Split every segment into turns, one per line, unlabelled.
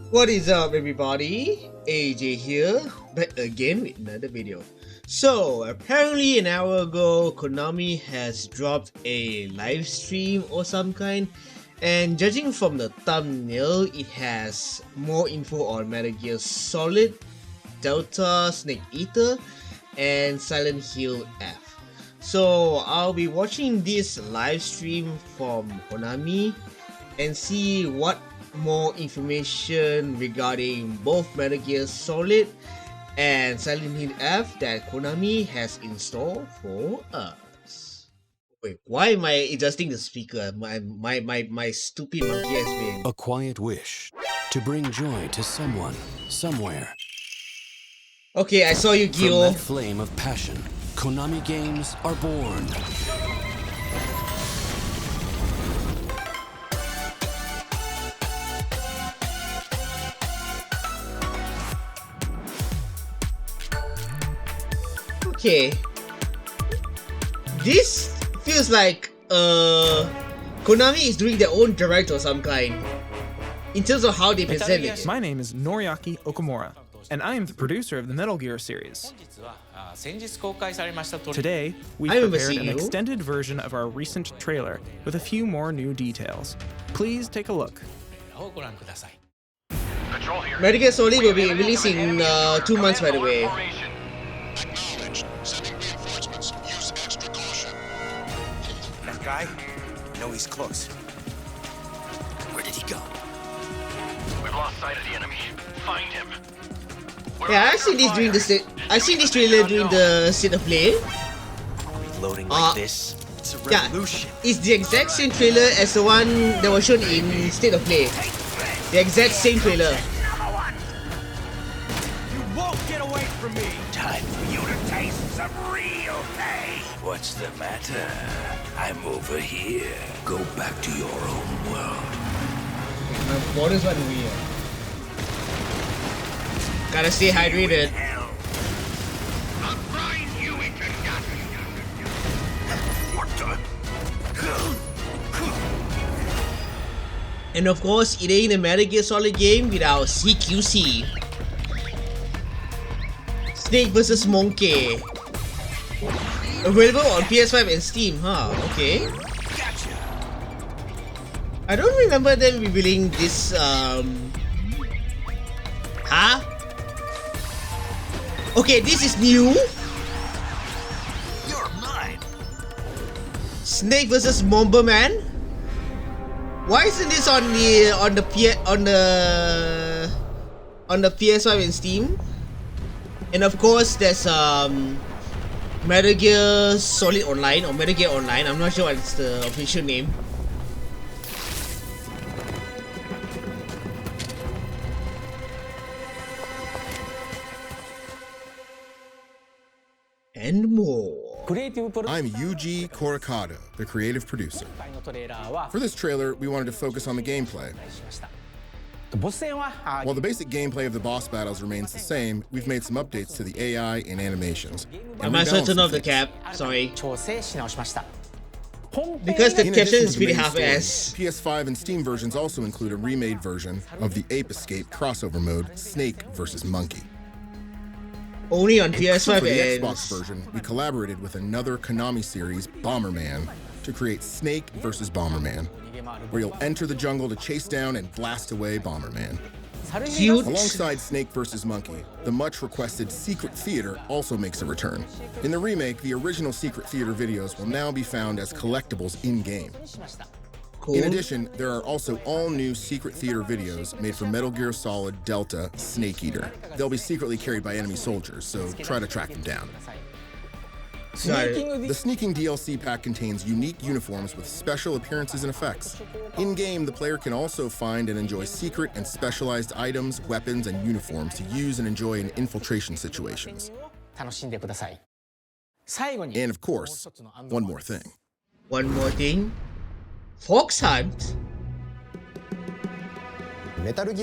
What is up, everybody? AJ here, back again with another video. So apparently an hour ago, Konami has dropped a live stream or some kind, and judging from the thumbnail, it has more info on Metal Gear Solid, Delta, Snake Eater, and Silent Hill F. So I'll be watching this live stream from Konami and see what more information regarding both Metal Gear Solid and Silent Hill F that Konami has in store for us. Wait, why am I adjusting the speaker? My stupid monkey has been...
A quiet wish to bring joy to someone, somewhere.
Okay, I saw you, Gil.
From that flame of passion, Konami games are born.
Okay, this feels like Konami is doing their own direct or some kind in terms of how they present it.
My name is Noriaki Okamura, and I am the producer of the Metal Gear series. Today, we prepared an extended version of our recent trailer with a few more new details. Please take a look.
Metal Gear Solid will be releasing in 2 months, by the way.
Guy? No, he's close.
Where did he go?
We've lost sight of the enemy. Find him.
Yeah, I've seen this during the I've seen this trailer during the state of play.
Reloading like this. It's a revolution.
Yeah, it's the exact same trailer as the one that was shown in state of play. The exact same trailer.
You won't get away from me. Time for you to taste some real pain.
What's the matter? I'm over here. Go back to your own world.
My borders went weird. Gotta stay hydrated.
I'll grind you into nothing. What the?
And of course, it ain't a Metal Gear Solid game without CQC. Snake vs. Monkey. Available on PS5 and Steam, huh? Okay. I don't remember them revealing this, Huh? Okay, this is new.
You're mine.
Snake vs. Bomberman. Why isn't this on the PS5 and Steam? And of course, there's Metal Gear Solid Online or Metal Gear Online. I'm not sure what's the official name. And more.
I'm Yuji Korikado, the creative producer. For this trailer, we wanted to focus on the gameplay. While the basic gameplay of the boss battles remains the same, we've made some updates to the AI and animations.
I might as well turn off the cap. Sorry. Because the caption is pretty half-ass.
PS5 and Steam versions also include a remade version of the Ape Escape crossover mode, Snake vs. Monkey.
Only on
For
PS5
the
and...
Xbox version, we collaborated with another Konami series, Bomberman, to create Snake vs. Bomberman, where you'll enter the jungle to chase down and blast away Bomberman.
Cute.
Alongside Snake vs. Monkey, the much-requested Secret Theater also makes a return. In the remake, the original Secret Theater videos will now be found as collectibles in-game.
Cool.
In addition, there are also all-new Secret Theater videos made for Metal Gear Solid Delta Snake Eater. They'll be secretly carried by enemy soldiers, so try to track them down. The Sneaking DLC pack contains unique uniforms with special appearances and effects. In-game, the player can also find and enjoy secret and specialized items, weapons, and uniforms to use and enjoy in infiltration situations. And of course, one more thing.
One more thing. Fox Hunt.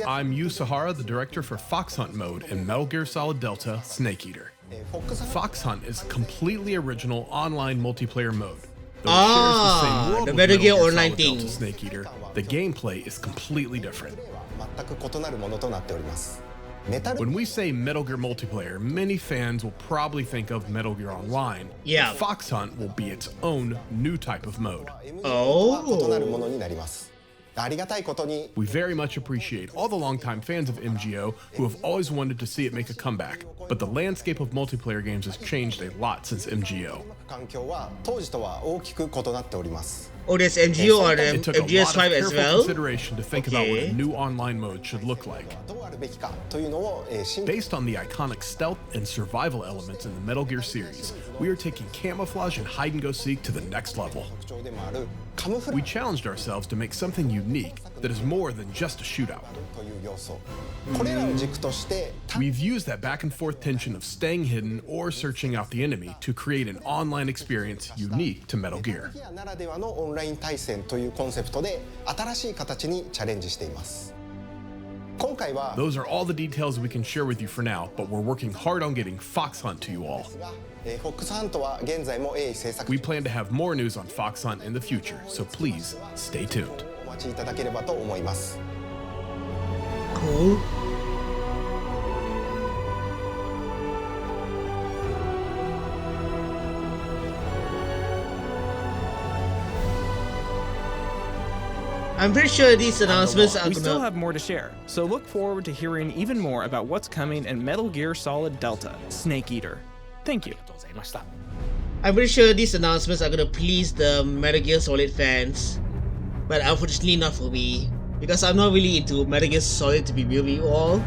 I'm Yu Sahara, the director for Fox Hunt mode in Metal Gear Solid Delta Snake Eater. Fox Hunt is a completely original online multiplayer mode. Though it shares the same world with
Metal Gear Online
Solid
thing.
Delta Snake Eater, the gameplay is completely different. When we say Metal Gear multiplayer, many fans will probably think of Metal Gear Online.
Yeah.
But Fox Hunt will be its own new type of mode.
Oh.
We very much appreciate all the longtime fans of MGO who have always wanted to see it make a comeback, but the landscape of multiplayer games has changed a lot since MGO.
Oh, there's MGO on
It took a lot of
MGS5 as
careful
well?
consideration to think about what a new online mode should look like. Based on the iconic stealth and survival elements in the Metal Gear series, we are taking camouflage and hide-and-go-seek to the next level. We challenged ourselves to make something unique that is more than just a shootout. We've used that back-and-forth tension of staying hidden or searching out the enemy to create an online experience unique to Metal Gear. Those are all the details we can share with you for now, but we're working hard on getting Fox Hunt to you all. We plan to have more news on Fox Hunt in the future, so please stay tuned.
Cool. I'm pretty sure these announcements are
We still
gonna...
have more to share, so look forward to hearing even more about what's coming in Metal Gear Solid Delta Snake Eater. Thank you.
I'm pretty sure these announcements are gonna please the Metal Gear Solid fans, but unfortunately not for me, because I'm not really into Metal Gear Solid, to be real with you all.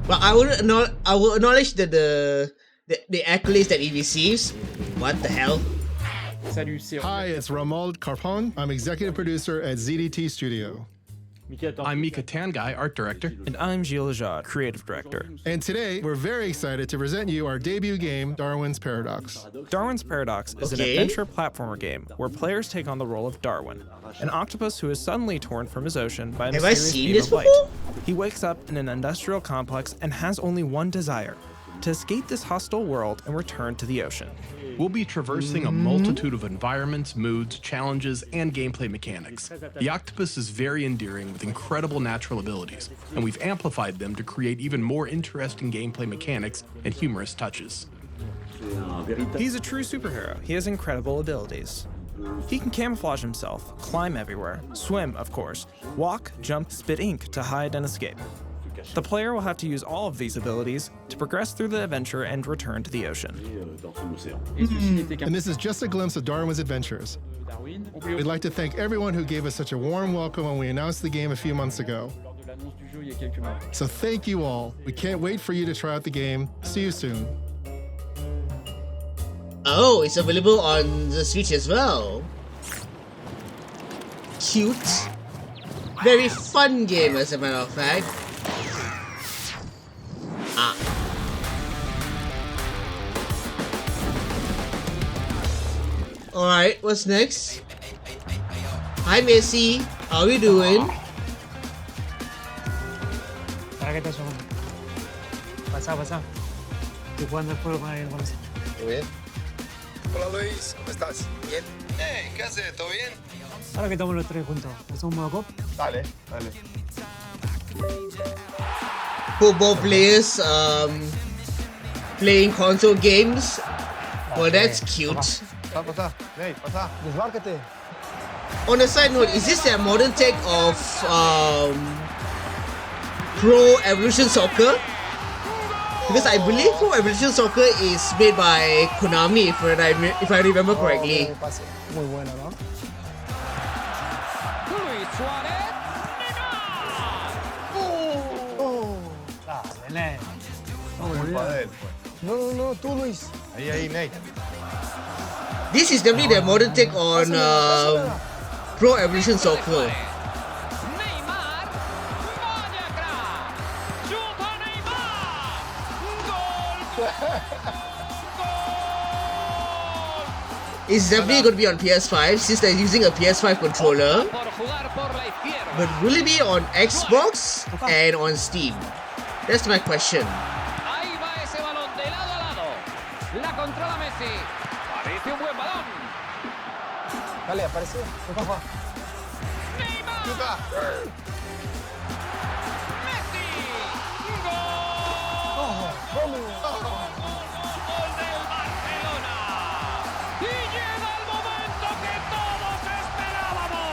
But I will acknowledge that the accolades that it receives. What the hell?
Hi, it's Romuald Carpon. I'm executive producer at ZDT Studio.
I'm Mika Tangai, art director.
And I'm Gilles Lejeune, creative director.
And today, we're very excited to present you our debut game, Darwin's Paradox.
Darwin's Paradox is an adventure platformer game where players take on the role of Darwin, an octopus who is suddenly torn from his ocean by a
Have I
mysterious
seen
beam
this
of light.
before?
He wakes up in an industrial complex and has only one desire: to escape this hostile world and return to the ocean.
We'll be traversing a multitude of environments, moods, challenges, and gameplay mechanics. The octopus is very endearing with incredible natural abilities, and we've amplified them to create even more interesting gameplay mechanics and humorous touches.
He's a true superhero. He has incredible abilities. He can camouflage himself, climb everywhere, swim, of course, walk, jump, spit ink to hide and escape. The player will have to use all of these abilities to progress through the adventure and return to the ocean.
And this is just a glimpse of Darwin's adventures. We'd like to thank everyone who gave us such a warm welcome when we announced the game a few months ago. So thank you all. We can't wait for you to try out the game. See you soon.
Oh, it's available on the Switch as well. Cute. Very fun game, as a matter of fact. Alright, what's next? Hi Messi, how are you doing?
¿Para qué te asomas? Pasa, pasa. Estoy jugando el juego con alguien que conoce.
Muy bien. Hola Luis, ¿cómo estás? Bien. ¿Qué haces? ¿Todo bien?
Ahora que estamos los tres juntos, ¿hacemos un modo cop?
Dale, dale.
Football players playing console games. Well, that's cute.
Pasa. Hey, pasa.
Desbárcate.
On a side note, is this a modern take of Pro Evolution Soccer? Because I believe Pro Evolution Soccer is made by Konami, if I remember correctly.
Muy bueno, ¿no? Dale, No, tú Luis.
Ahí, Nate.
This is definitely the modern take on Pro Evolution Soccer. It's definitely going to be on PS5 since they're using a PS5 controller. But will it be on Xbox and on Steam? That's my question.
Ahí va ese balón de lado a lado. La controla Messi. Parece un buen balón.
Dale, apareció.
Neymar. Messi. Gol. Gol del Barcelona. Y llega el momento que todos esperábamos.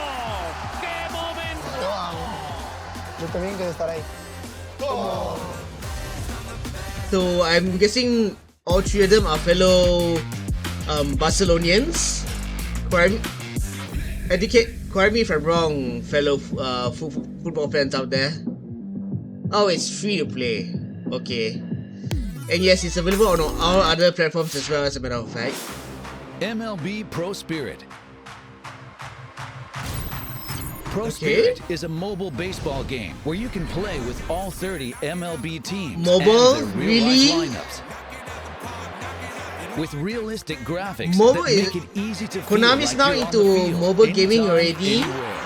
¡Qué momento!
Yo también quiero estar ahí.
So I'm guessing all three of them are fellow Barcelonians. Correct me if I'm wrong, fellow football fans out there. Oh, it's free to play. Okay. And yes, it's available on all other platforms as well, as a matter of fact.
MLB Pro Spirit. Pro Spirit is a mobile baseball game where you can play with all 30 MLB teams
Mobile?
and their
Really?
real-life lineups. With realistic graphics
Mobile
that make it easy to feel
Konami's
like
now
you're on
into
the field
mobile gaming
anytime,
already.
anywhere.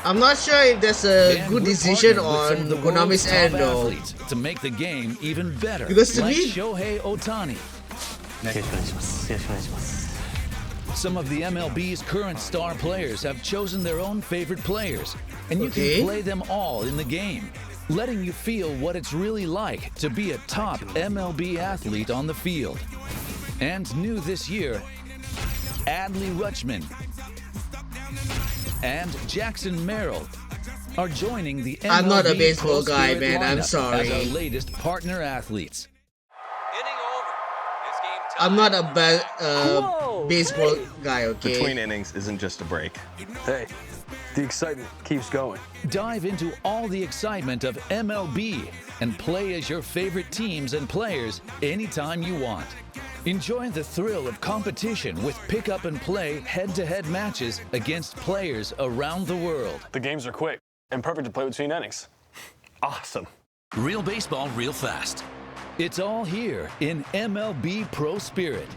I'm not sure if that's a
And
good
we're
decision
partnered with some
on
of the
Konami's
world's top
end though.
athletes to make the game even better.
Because to
like
me-
Shohei Ohtani. Some of the MLB's current star players have chosen their own favorite players, and you
Okay.
can play them all in the game, letting you feel what it's really like to be a top MLB athlete on the field. And new this year, Adley Rutschman and Jackson Merrill are joining the MLB
I'm not a baseball
Pro
guy,
Spirit
man. I'm
lineup
sorry.
as our latest partner athletes.
I'm not a baseball guy, okay?
Between innings isn't just a break. Hey, the excitement keeps going.
Dive into all the excitement of MLB and play as your favorite teams and players anytime you want. Enjoy the thrill of competition with pick up and play head-to-head matches against players around the world.
The games are quick and perfect to play between innings. Awesome.
Real baseball, real fast. It's all here in MLB Pro Spirit.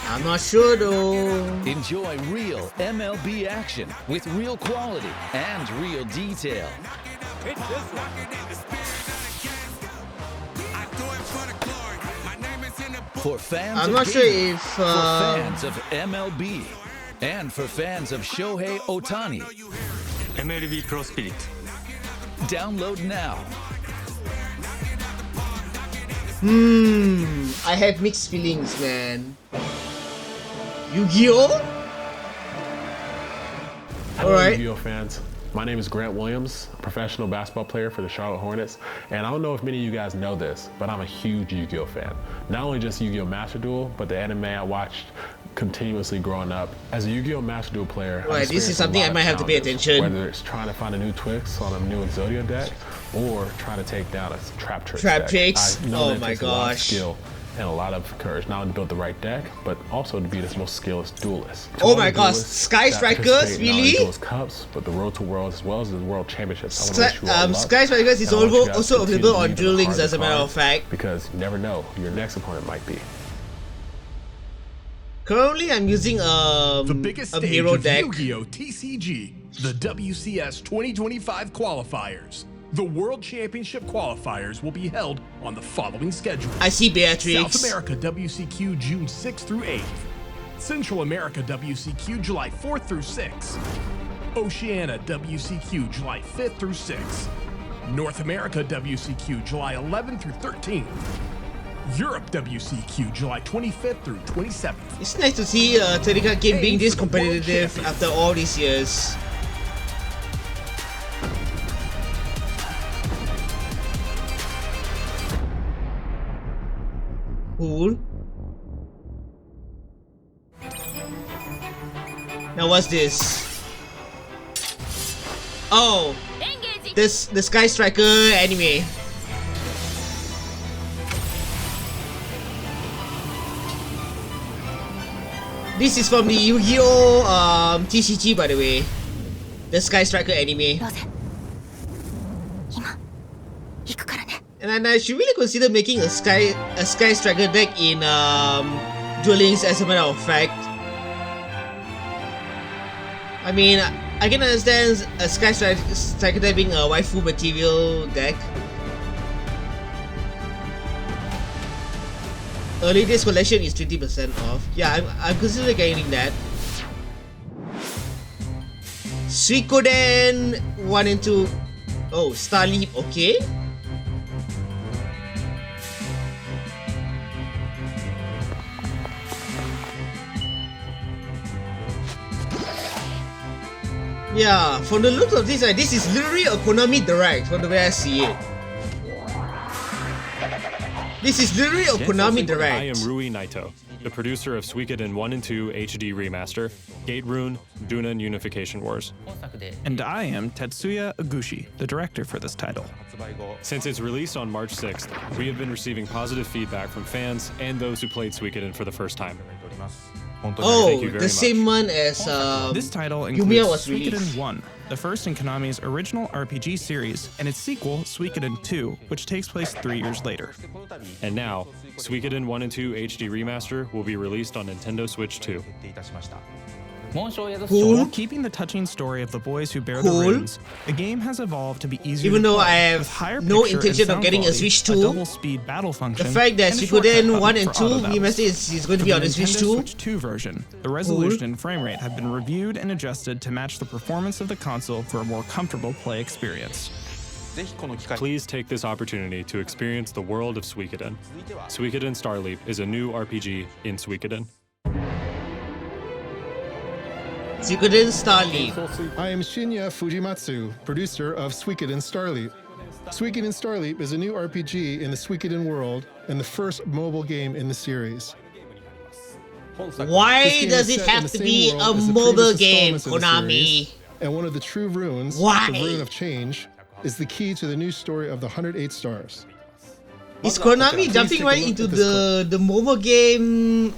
I'm not sure though.
Enjoy real MLB action with real quality and real detail. For fans
I'm
of
not sure
gaming,
if
for fans of MLB, and for fans of Shohei Ohtani.
MLB Pro Spirit.
Download now.
I have mixed feelings, man. Yu-Gi-Oh?
Hello,
Alright.
Yu-Gi-Oh fans. My name is Grant Williams, a professional basketball player for the Charlotte Hornets, and I don't know if many of you guys know this, but I'm a huge Yu-Gi-Oh fan. Not only just Yu-Gi-Oh Master Duel, but the anime I watched continuously growing up. As a Yu-Gi-Oh Master Duel player, I've
Right, this is
experienced a
something
lot
I
of
might have to pay
challenges,
attention.
Whether it's trying to find a new Twix on a new Exodia deck, or trying to take down a Trap Tricks
Trap
deck.
Tricks?
I know
Oh
that it
my
takes a lot of
gosh.
skill and a lot of courage, not only to build the right deck, but also to be the most skilled duelist. To
Oh
all
my
the
gosh,
duelists
Sky
that
Strikers?
participate not only in
Really?
Duelist Cups, but the Road to Worlds as well as the World Championships. I want to wish you all luck.
Sky Strikers is
And I want you guys
also
to continue
available
to
on
leave
Duel
the
Links,
heart
as a matter of
cards,
fact.
because you never know who your next opponent might be.
Currently, I'm using
The biggest
a
stage
hero
of
deck.
Yu-Gi-Oh! TCG, the WCS 2025 qualifiers. The World Championship qualifiers will be held on the following schedule.
I see Beatrix.
South America WCQ June 6th through 8th. Central America WCQ July 4th through 6th. Oceania WCQ July 5th through 6th. North America WCQ July 11th through 13th. Europe WCQ July 25th through 27th.
It's nice to see a 30 card game being this competitive after all these years. Cool. Now what's this? Oh, this the Sky Striker anime. This is from the Yu-Gi-Oh TCG, by the way. The Sky Striker anime. And I should really consider making a Sky Striker deck in Duel Links, as a matter of fact. I mean, I can understand a Sky Striker being a waifu material deck. Early days collection is 20% off. Yeah, I'm considering getting that. Suikoden 1 and 2. Oh, Star Leap, okay. Yeah, from the looks of this, this is literally a Konami Direct from the way I see it. This is literally a Konami Direct.
I am Rui Naito, the producer of Suikoden 1 and 2 HD Remaster, Gate Rune, Dunan Unification Wars.
And I am Tetsuya Ugushi, the director for this title.
Since its release on March 6th, we have been receiving positive feedback from fans and those who played Suikoden for the first time.
Oh, the same one as
this title
Yumiya
includes
was released.
Suikoden 1, the first in Konami's original RPG series, and its sequel, Suikoden 2, which takes place 3 years later.
And now, Suikoden 1 and 2 HD Remaster will be released on Nintendo Switch 2.
Cool. While keeping the touching story of the boys who bear the runes, the game has evolved to be easier
Even
to
though
play,
I have
with higher
no
picture
intention
and
of
sound
getting a
quality,
Switch 2,
double-speed battle function,
the fact that
and a shortcut
Suikoden 1
button
and
for
2
auto battles.
remaster is going to
For
be on
the
the Switch
Nintendo
2.
Switch 2 version, the resolution and frame rate have been reviewed and adjusted to match the performance of the console for a more comfortable play experience.
Please take this opportunity to experience the world of Suikoden. Suikoden Starleap is a new RPG in Suikoden.
Suikoden Starleap.
I am Shinya Fujimatsu, producer of Suikoden Starleap. Suikoden Starleap is a new RPG in the Suikoden world and the first mobile game in the series.
Why does it have to be a mobile game, Konami?
And one of the true runes,
Why?
the Rune of Change, is the key to the new story of the 108 Stars.
Is Konami jumping right into the mobile game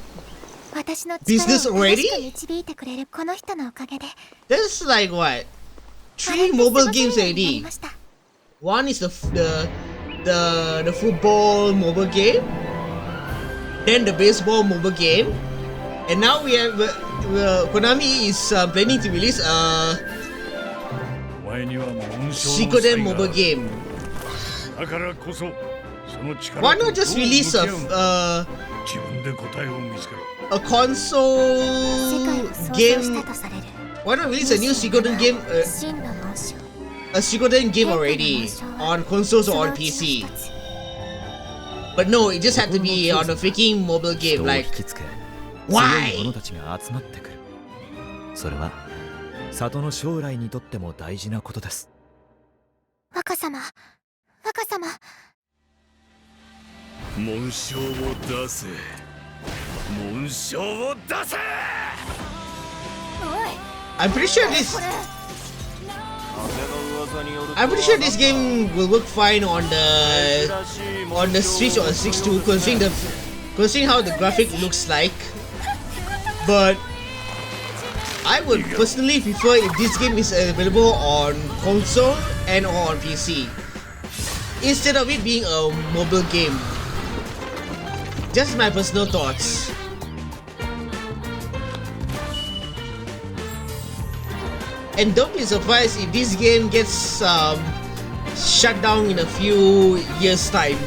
business already? There's like what? 3 mobile games already. One is the football mobile game, then the baseball mobile game, and now we have Konami is planning to release a Suikoden mobile game. Why not just release a console game? Why not release a new Suikoden game? A Suikoden game already on consoles or on PC. But no, it just had to be on a freaking mobile game. Like, why?
それは里の将来にとっても大事なことです。
若様、若様。
紋章を出せ。紋章を出せ。
I'm pretty sure this game will work fine on the Switch or Switch 2, considering how the graphic looks like. But I would personally prefer if this game is available on console and or on PC instead of it being a mobile game. Just my personal thoughts. And don't be surprised if this game gets shut down in a few years' time.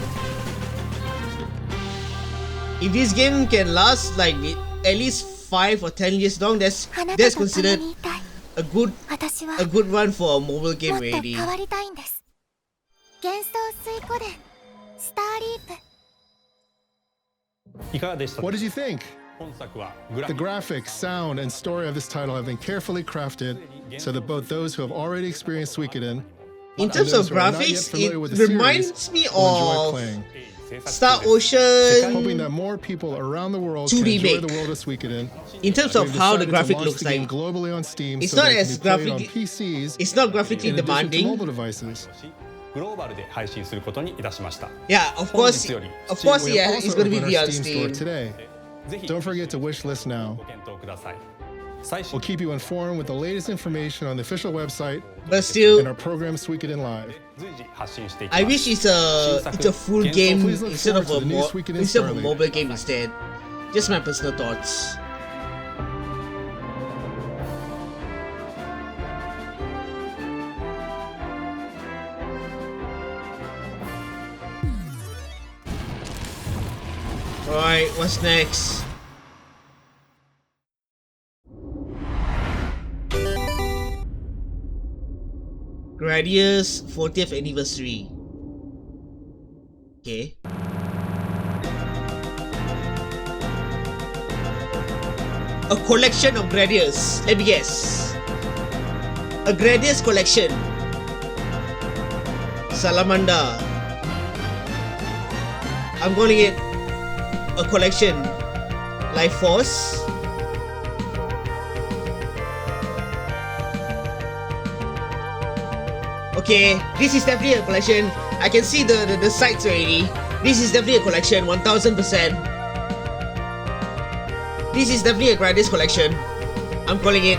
If this game can last like at least 5 or 10 years long, that's considered a good run for a mobile game already.
What did you think? The graphics, sound, and story of this title have been carefully crafted so that both those who have already experienced Suikoden
in terms of graphics, it reminds me of Star Ocean
hoping that more people around the world
2
can enjoy
remake.
the world of Suikoden.
In terms of how the graphic looks like,
globally on Steam,
it's
so
not
that it
as
can be played on
graphic.
PCs
It's not graphically
in addition to
demanding.
mobile devices.
Yeah, of course, yeah, it's going to be on Steam.
Today. Don't forget to wish list now. We'll keep you informed with the latest information on the official website,
but still,
and our program Suikoden Live.
I wish it's a full game instead of a mobile game instead. Just my personal thoughts. Alright, what's next? Gradius 40th anniversary. Okay. A collection of Gradius. Let me guess. A Gradius collection. Salamander. I'm calling it a collection. Life Force. Okay, this is definitely a collection. I can see the sites already. This is definitely a collection, 1000%. This is definitely a Gradius collection. I'm calling it.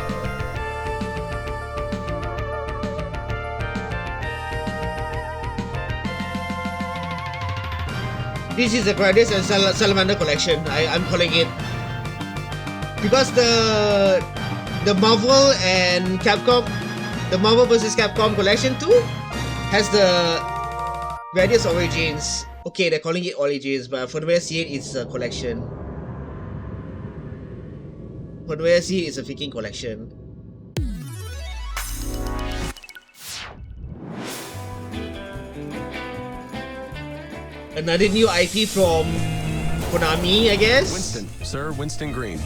This is the Gradius and Salamander collection. I'm calling it. Because the Marvel and Capcom, the Marvel vs. Capcom collection 2 has the Gradius Origins. Okay, they're calling it Origins, but for the way I see it, it's a collection. For the way I see it, it's a freaking collection. Another new IP from Konami, I guess?
Winston, Sir Winston Green.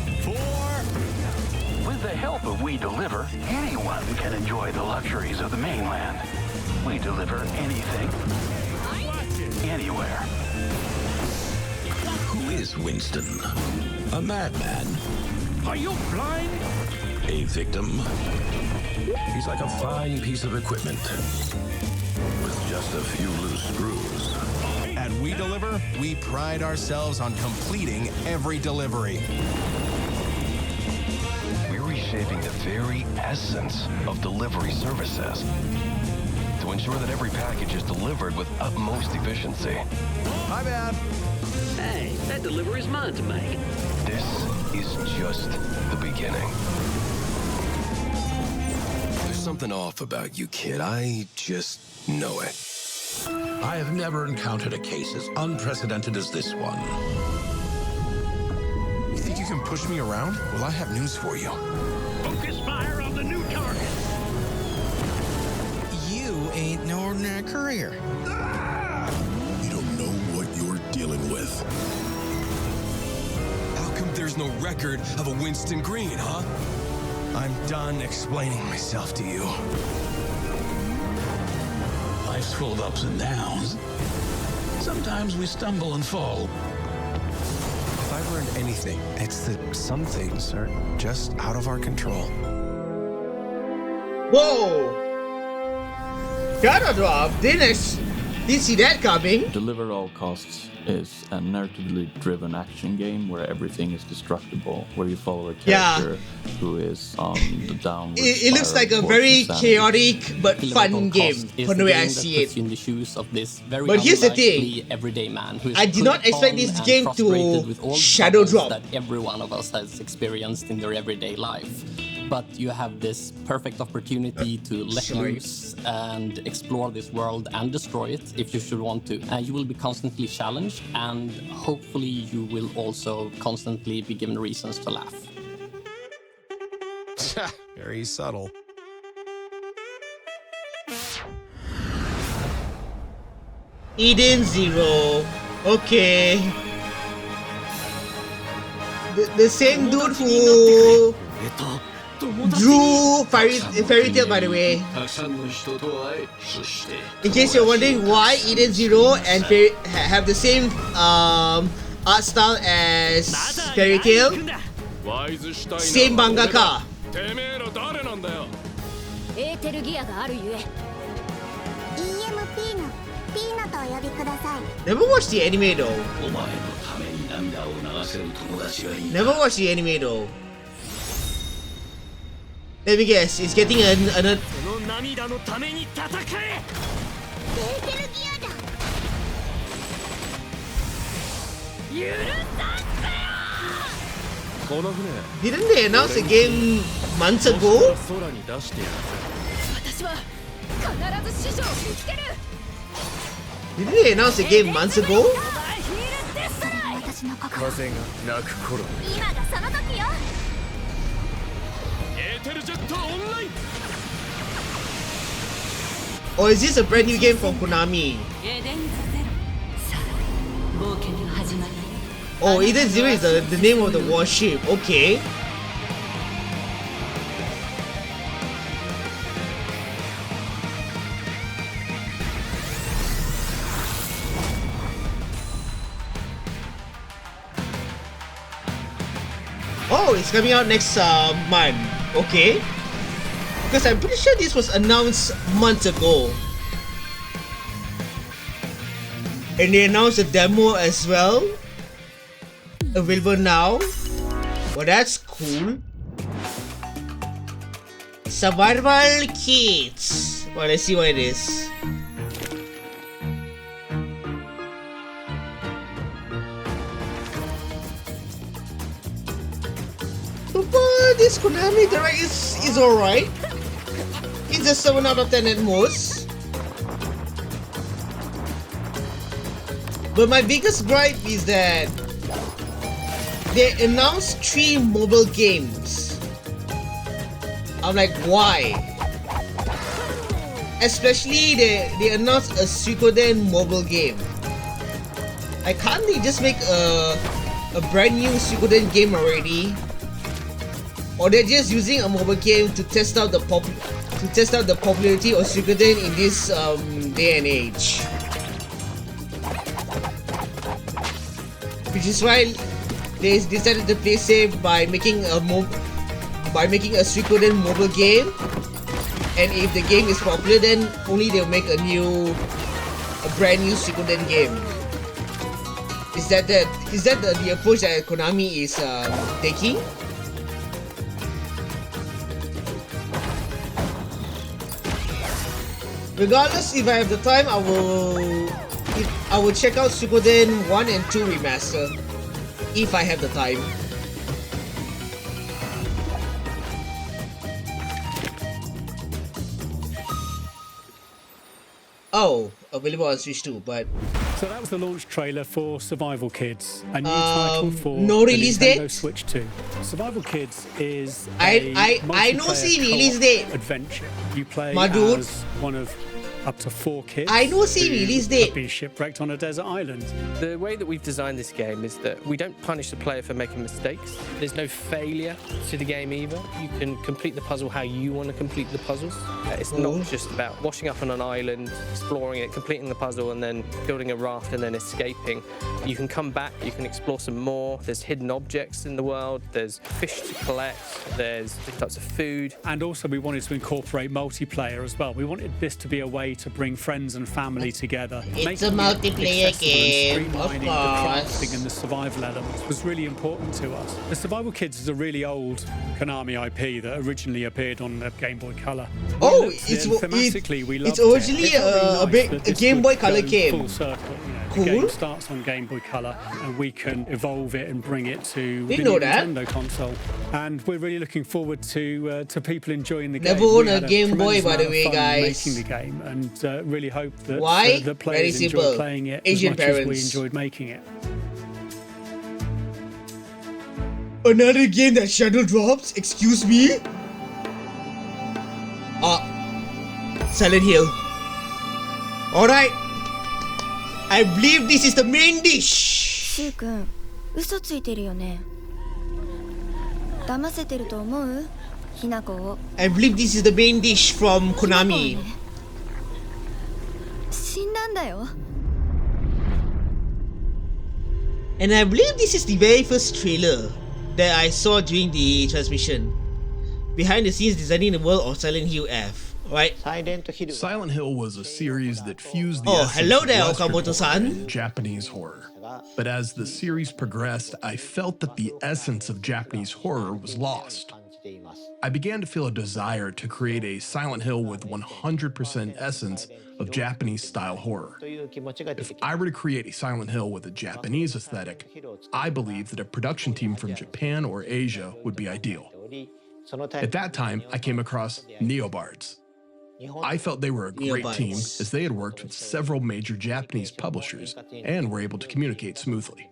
With the help of We Deliver, anyone can enjoy the luxuries of the mainland. We deliver anything, anywhere.
Who is Winston? A madman?
Are you blind?
A victim? He's like a fine piece of equipment with just a few loose screws.
At We Deliver, we pride ourselves on completing every delivery.
We're reshaping the very essence of delivery services to ensure that every package is delivered with utmost efficiency.
My bad.
Hey, that delivery's mine to make.
This is just the beginning.
There's something off about you, kid. I just know it. I have never encountered a case as unprecedented as this one.
You think you can push me around? Well, I have news for you.
Focus fire on the new target.
You ain't no ordinary courier.
You don't know what you're dealing with.
How come there's no record of a Winston Green, huh? I'm done explaining myself to you.
Life's full of ups and downs. Sometimes we stumble and fall.
If I've learned anything, it's that some things are just out of our control.
Whoa! Shadow drop! Didn't see that coming.
Deliver All Costs is a narratively driven action game where everything is destructible, where you follow a character who is on the downward
It looks like a very chaotic but fun game from the way I see it.
In the shoes of this very
but here's the thing,
everyday man who is
I did not expect this game to shadow drop.
That every one of us has experienced in their everyday life. But you have this perfect opportunity to let loose and explore this world and destroy it if you should want to. You will be constantly challenged, and hopefully you will also constantly be given reasons to laugh.
Very subtle.
Eden Zero. Okay. The same dude who drew Fairy Tail, by the way. In case you're wondering why Eden Zero and have the same art style as Fairy Tail, same mangaka. Never watched the anime though. Never watched the anime though. Let me guess, it's getting another. Didn't they announce a game months ago? Didn't they announce a game months ago? Or is this a brand new game from Konami? Oh, Eden Zero is the name of the warship. Okay. Oh, it's coming out next month. Okay. Because I'm pretty sure this was announced months ago. And they announced a demo as well. Available now. Well, that's cool. Survival kits. Well, let's see what it is. But this Konami Direct is alright. It's a 7 out of 10 at most. But my biggest gripe is that they announced 3 mobile games. I'm like, why? Especially they announced a Suikoden mobile game. Like, can't they just make a brand new Suikoden game already? Or they're just using a mobile game to test out the popularity of Suikoden in this day and age. Which is why they decided to play safe by making a Suikoden mobile game. And if the game is popular, then only they'll make a brand new Suikoden game. Is that the approach that Konami is taking? Regardless, if I have the time, I will check out Suikoden 1 and 2 remaster. If I have the time. Oh, available on Switch too, but...
So that was the launch trailer for Survival Kids, a new title for
no release
the Nintendo
date?
Switch 2. Survival Kids is
I know see release date.
Adventure. You play
dude.
as one of up to 4 kids.
I know see release date.
Be shipwrecked on a desert island.
The way that we've designed this game is that we don't punish the player for making mistakes. There's no failure to the game either. You can complete the puzzle how you want to complete the puzzles. It's not just about washing up on an island, exploring it, completing the puzzle, and then building a raft and then escaping. You can come back, you can explore some more. There's hidden objects in the world, there's fish to collect, there's different types of food.
And also we wanted to incorporate multiplayer as well. We wanted this to be a way to bring friends and family together.
It's a multiplayer game, of
course. The crafting and the survival elements was really important to us. The Survival Kids is a really old Konami IP that originally appeared on the Game Boy Color.
Oh, it's originally a Game Boy Color game.
Full circle, you know.
Cool.
The game starts on Game Boy Color and we can evolve it and bring it to the
Nintendo
console. And we're really looking forward to people enjoying the game.
Never owned a Game Boy, by the way, guys.
Making the game, and really hope that the
Very
players
simple.
enjoy playing it
Asian
as much
parents.
as we enjoyed making it.
Another game that shadow drops? Excuse me? Silent Hill. Alright. I believe this is the main dish.
シュウ君、嘘ついてるよね。騙せてると思う？ひなこを。
I believe this is the main dish from Konami.
死んだんだよ。
And I believe this is the very first trailer that I saw during the transmission. Behind the scenes designing the world of Silent Hill F. Right?
Silent Hill was a series that fused the
hello there,
Western
Okamoto-san.
horror and Japanese horror. But as the series progressed, I felt that the essence of Japanese horror was lost. I began to feel a desire to create a Silent Hill with 100% essence of Japanese-style horror. If I were to create a Silent Hill with a Japanese aesthetic, I believe that a production team from Japan or Asia would be ideal. At that time, I came across Neobards. I felt they were a great team as they had worked with several major Japanese publishers and were able to communicate smoothly.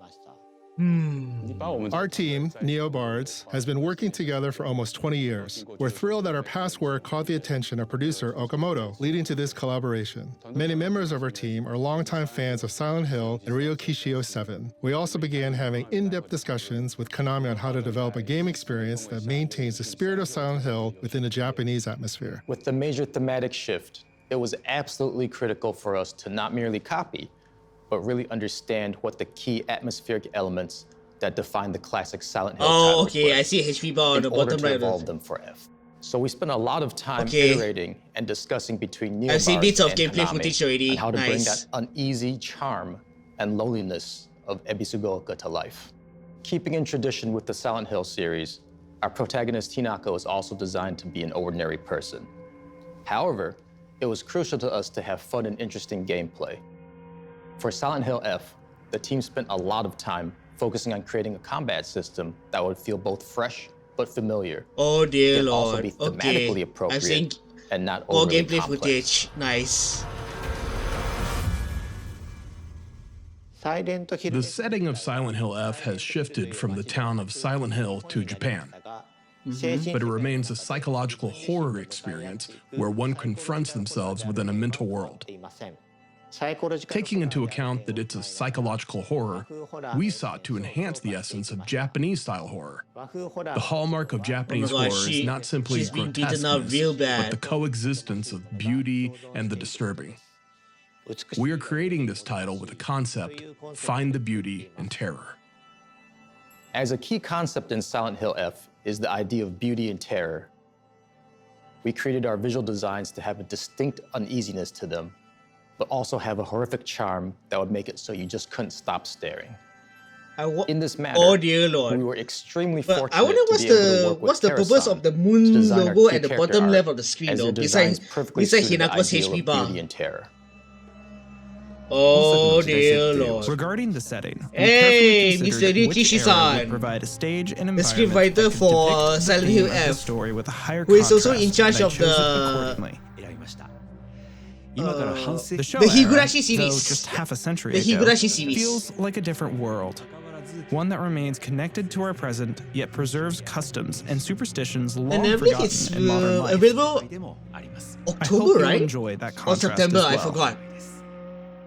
Our team, NeoBards, has been working together for almost 20 years. We're thrilled that our past work caught the attention of producer Okamoto, leading to this collaboration. Many members of our team are longtime fans of Silent Hill and Ryokishio 7. We also began having in-depth discussions with Konami on how to develop a game experience that maintains the spirit of Silent Hill within a Japanese atmosphere.
With the major thematic shift, it was absolutely critical for us to not merely copy, but really understand what the key atmospheric elements that define the classic Silent Hill titles
okay,
were
I see a HP bar on the bottom right.
Evolve them for F. So we spent a lot of time iterating and discussing between NeoBards
I've seen bits of
and
gameplay
Konami
footage already.
on how to bring
Nice.
that uneasy charm and loneliness of Ebisugaoka to life. Keeping in tradition with the Silent Hill series, our protagonist Hinako is also designed to be an ordinary person. However, it was crucial to us to have fun and interesting gameplay. For Silent Hill F, the team spent a lot of time focusing on creating a combat system that would feel both fresh but familiar.
Oh dear
yet
lord.
Also be thematically
Okay.
appropriate
I've seen
and not
more
overly
gameplay
complex.
footage. Nice.
The setting of Silent Hill F has shifted from the town of Silent Hill to Japan. But it remains a psychological horror experience where one confronts themselves within a mental world. Taking into account that it's a psychological horror, we sought to enhance the essence of Japanese-style horror. The hallmark of Japanese horror is not simply grotesqueness, but the coexistence of beauty and the disturbing. We are creating this title with a concept, find the beauty in terror.
As a key concept in Silent Hill F is the idea of beauty and terror. We created our visual designs to have a distinct uneasiness to them, but also have a horrific charm that would make it so you just couldn't stop staring. In this matter,
oh dear lord.
We were extremely
But
fortunate
I wonder what's the purpose of the moon logo at the bottom left of the screen though, besides Hinako's HP bar.
Beauty and terror.
Oh dear lord.
Regarding the setting,
hey,
we
Mr.
carefully considered which era
Rikishi-san,
would provide a stage and
the
environment
scriptwriter
that could
for
depict the
Silent
theme
Hill
of the
F,
story with a higher
who is also in
contrast,
charge
and I
of
chose it
the
accordingly.
the
The show
Higurashi
era,
series.
though just half a century
The
ago,
Higurashi series.
feels like a different world. One that remains connected to our present, yet preserves customs and superstitions long
And I believe it's
forgotten in modern life.
available
I
October,
hope you'll
right?
enjoy that
Or
contrast
September,
as
I
well.
forgot.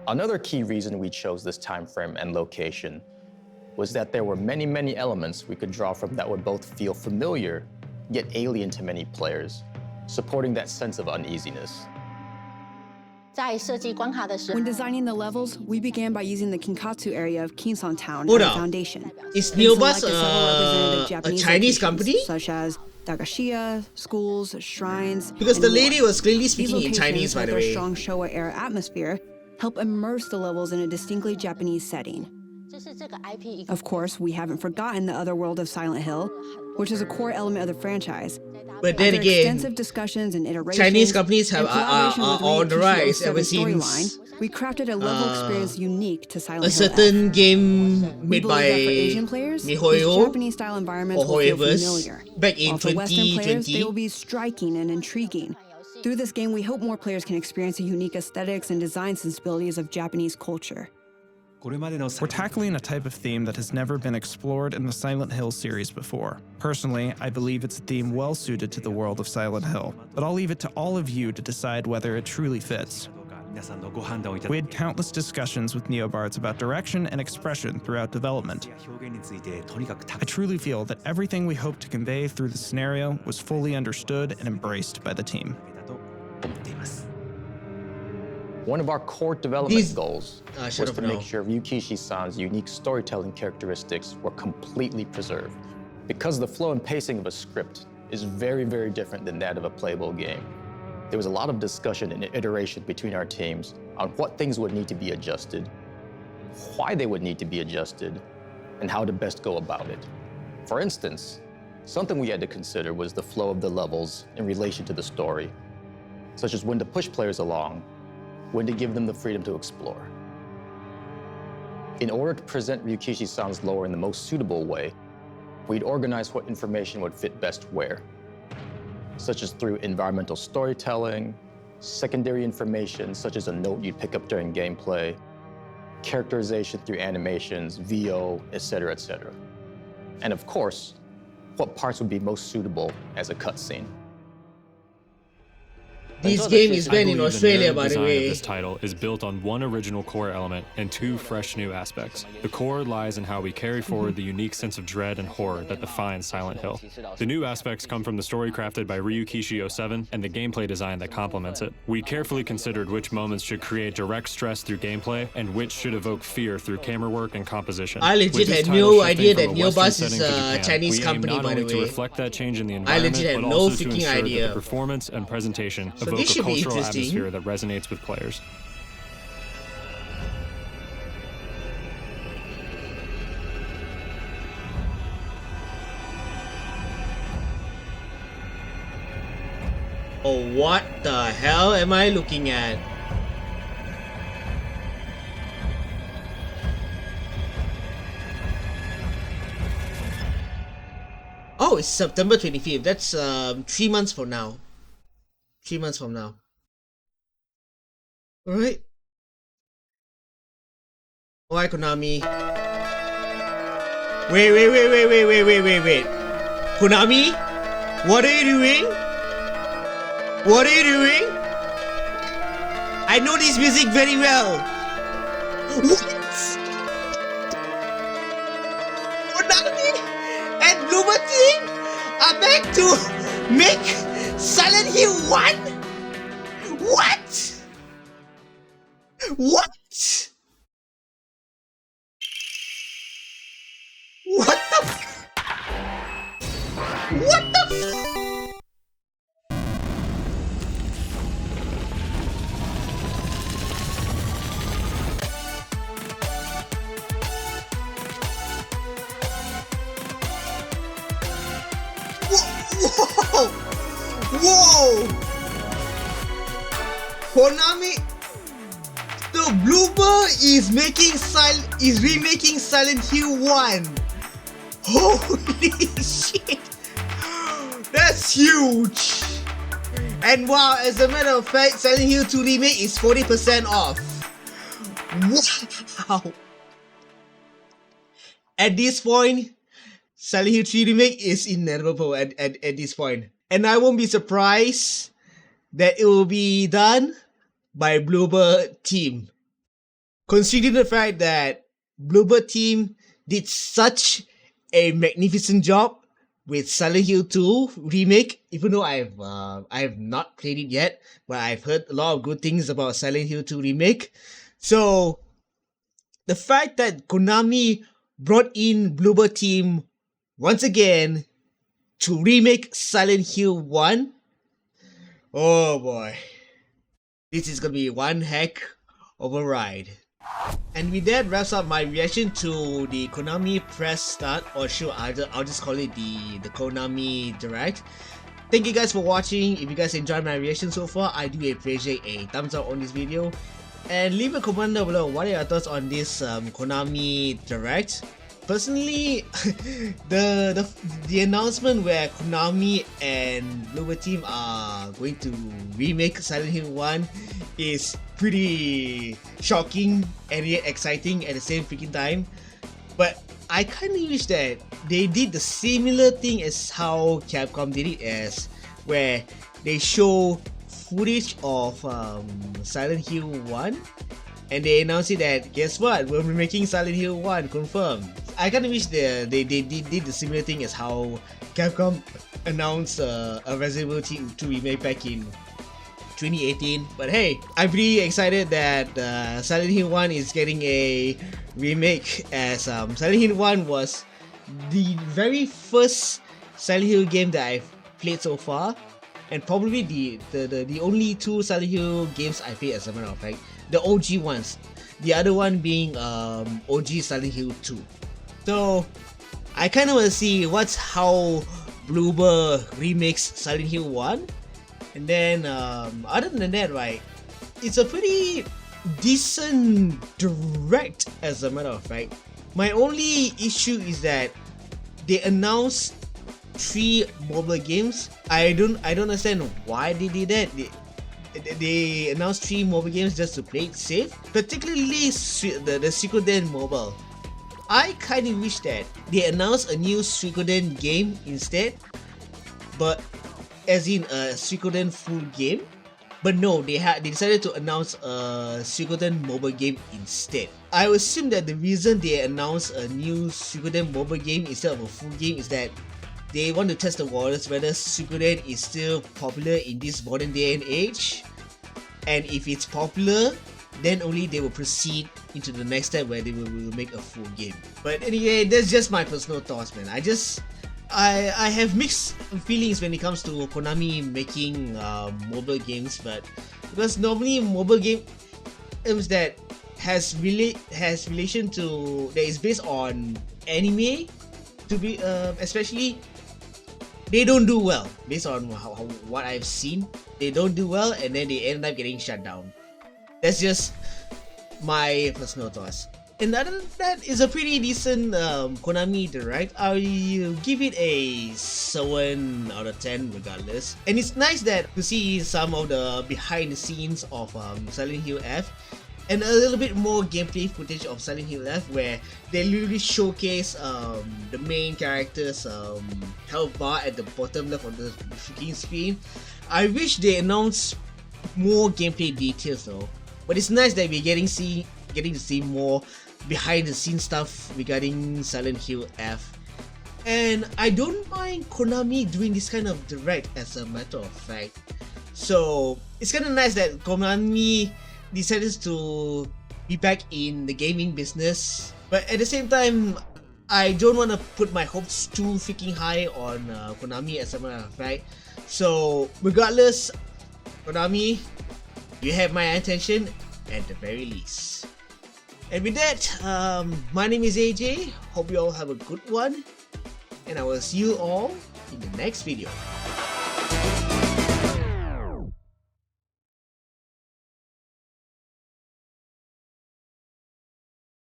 Another key reason we chose this time frame and location was that there were many, many elements we could draw from that would both feel familiar, yet alien to many players, supporting that sense of uneasiness.
When designing the levels, we began by using the Kinkatsu area of Kinsan Town
Hold
as a
up.
foundation.
Is
We
Neobus
selected several representative
a
Japanese
Chinese
locations,
company?
such as Dagashiya, schools, shrines,
Because the
and
lady
more.
was clearly
These
speaking in
locations,
Chinese, by
with
the
their
way.
strong Showa-era atmosphere, help immerse the levels in a distinctly Japanese setting. Of course, we haven't forgotten the other world of Silent Hill, which is a core element of the franchise.
But then
After
again,
extensive discussions and iterations,
Chinese companies have
in collaboration
are
with
on the
Ryukishi's
rise
07
ever since
storyline, we crafted a level experience unique to Silent
a
Hill
certain
F.
game
We
made
believe
by
that for Asian players, these
MiHoYo
Japanese-style environments
or
will feel
Hoyoverse
familiar.
back in
While for Western players,
2020.
they will be striking and intriguing. Through this game, we hope more players can experience the unique aesthetics and design sensibilities of Japanese culture.
We're tackling a type of theme that has never been explored in the Silent Hill series before. Personally, I believe it's a theme well suited to the world of Silent Hill, but I'll leave it to all of you to decide whether it truly fits. We had countless discussions with NeoBards about direction and expression throughout development. I truly feel that everything we hoped to convey through the scenario was fully understood and embraced by the team.
One of our core development goals
shut
was
up
to
now.
make sure Ryukishi-san's unique storytelling characteristics were completely preserved. Because the flow and pacing of a script is very, very different than that of a playable game. There was a lot of discussion and iteration between our teams on what things would need to be adjusted, why they would need to be adjusted, and how to best go about it. For instance, something we had to consider was the flow of the levels in relation to the story, such as when to push players along, when to give them the freedom to explore. In order to present Ryukishi-san's lore in the most suitable way, we'd organize what information would fit best where, such as through environmental storytelling, secondary information such as a note you'd pick up during gameplay, characterization through animations, VO, etc., etc. And of course, what parts would be most suitable as a cutscene.
This game is banned in
I believe
Australia,
the
by the
design
way.
of this title is built on one original core element and two fresh new aspects. The core lies in how we carry forward the unique sense of dread and horror that defines Silent Hill. The new aspects come from the story crafted by Ryukishi07 and the gameplay design that complements it. We carefully considered which moments should create direct stress through gameplay and which should evoke fear through camera work and composition.
I legit
With this
had
title
no
shifting
idea
from
that
a Western
Neobus is
setting to
a
Japan,
Chinese
we
company,
aim not
by the
only to
way.
reflect that change in the
I
environment,
legit had
but
no
also to
freaking
ensure that
idea.
the performance and presentation
So
evoke
this
a
should be
cultural
interesting.
atmosphere that resonates with players.
Oh, what the hell am I looking at? Oh, it's September 25th. That's 3 months from now. 3 months from now. Alright. Alright, Konami. Wait. Konami? What are you doing? What are you doing? I know this music very well. What? Konami and Bloober Team are back to make Silent Hill 1? What? What? What the What the Whoa! Konami, so Bloober is remaking Silent Hill 1. Holy shit! That's huge! And wow, as a matter of fact, Silent Hill 2 remake is 40% off. Wow! At this point, Silent Hill 3 remake is inevitable at this point. And I won't be surprised that it will be done by Bloober Team. Considering the fact that Bloober Team did such a magnificent job with Silent Hill 2 remake, even though I have not played it yet, but I've heard a lot of good things about Silent Hill 2 remake. So the fact that Konami brought in Bloober Team once again to remake Silent Hill 1, oh boy, this is gonna be one heck of a ride. And with that wraps up my reaction to the Konami Press Start, or sure, I'll just call it the Konami Direct. Thank you guys for watching. If you guys enjoyed my reaction so far, I do appreciate a thumbs up on this video. And leave a comment down below, what are your thoughts on this Konami Direct? Personally, the announcement where Konami and Bloober Team are going to remake Silent Hill 1 is pretty shocking and yet exciting at the same freaking time. But I kind of wish that they did the similar thing as how Capcom did it, as where they show footage of Silent Hill 1 and they announced it that, guess what, we're remaking Silent Hill 1, confirmed. I kinda wish they did the similar thing as how Capcom announced a Resident Evil 2 remake back in 2018. But hey, I'm pretty excited that Silent Hill 1 is getting a remake, as Silent Hill 1 was the very first Silent Hill game that I've played so far, and probably the only two Silent Hill games I played, as a matter of fact. The OG ones, the other one being OG Silent Hill 2. So I kind of want to see how Bloober remakes Silent Hill 1. And then other than that, right, it's a pretty decent direct, as a matter of fact. My only issue is that they announced 3 mobile games. I don't understand why they did that. they announced 3 mobile games just to play it safe, particularly the Suikoden mobile. I kind of wish that they announced a new Suikoden game instead, but as in a Suikoden full game. But no, they decided to announce a Suikoden mobile game instead. I assume that the reason they announced a new Suikoden mobile game instead of a full game is that they want to test the waters whether Suikoden is still popular in this modern day and age. And if it's popular, then only they will proceed into the next step where they will make a full game. But anyway, that's just my personal thoughts, man. I have mixed feelings when it comes to Konami making mobile games, but because normally mobile games that has relation to that is based on anime, to be especially, they don't do well based on what I've seen. They don't do well, and then they end up getting shut down. That's just my personal thoughts. And other than that, it's a pretty decent Konami Direct. I'll give it a 7 out of 10 regardless. And it's nice that to see some of the behind the scenes of Silent Hill F, and a little bit more gameplay footage of Silent Hill F, where they literally showcase the main character's health bar at the bottom left of the freaking screen. I wish they announced more gameplay details though, but it's nice that we're getting to see more behind the scenes stuff regarding Silent Hill F. And I don't mind Konami doing this kind of direct, as a matter of fact. So it's kind of nice that Konami decided to be back in the gaming business, but at the same time, I don't want to put my hopes too freaking high on Konami, as a matter of fact. So regardless, Konami, you have my attention at the very least. And with that, my name is AJ. Hope you all have a good one, and I will see you all in the next video.